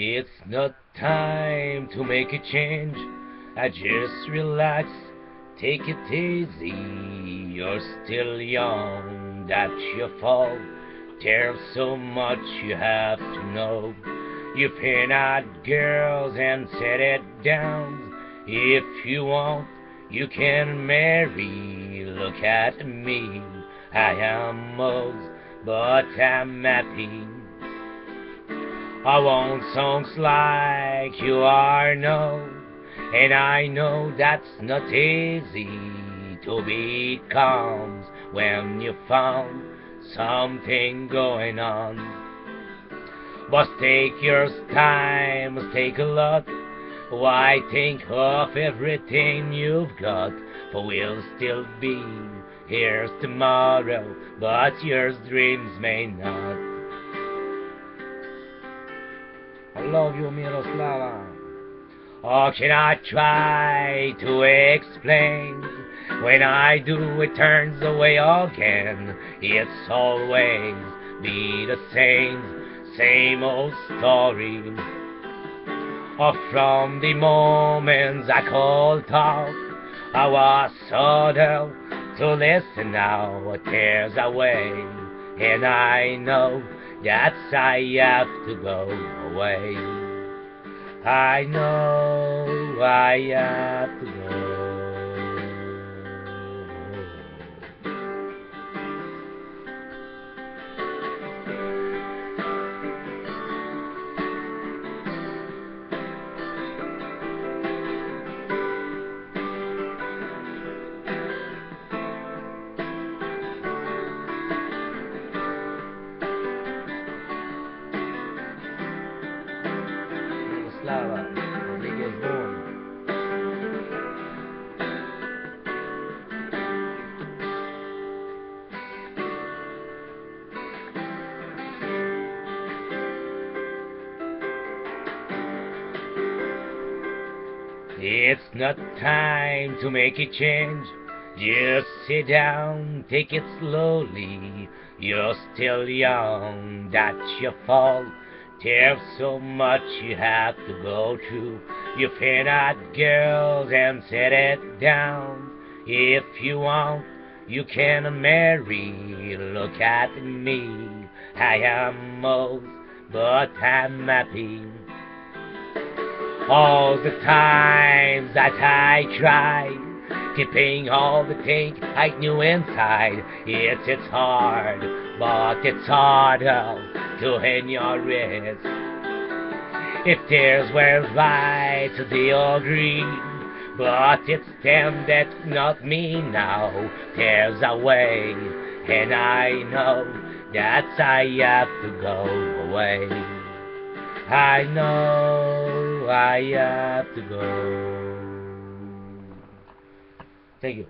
It's not time to make a change. I just relax, take it easy. You're still young, that's your fault. There's so much you have to know. You pin out girls and set it down. If you want, you can marry. Look at me, I am old, but I'm happy. I want songs like You Are No, and I know that's not easy to be calm when you found something going on. But take your time, take a lot. Why think of everything you've got? For we'll still be here tomorrow, but your dreams may not. I love you, Miroslava. Or can I try to explain? When I do, it turns away again. It's always be the same old story. Or from the moments I called talk, I was so dull to listen now. It tears away, and I know that I have to go away. I know I have to go. Miroslava Rodriguez Boone. It's not time to make a change. Just sit down, take it slowly. You're still young, that's your fault. There's so much you have to go through. You pin out girls and set it down. If you want, you can marry. Look at me, I am old, but I'm happy. All the times that I tried keeping all the things I knew inside, it's hard, but it's harder to end your wrist. If tears were white, they all green, but it's them that's not me now. Tears away, and I know that I have to go away. I know I have to go. Thank you.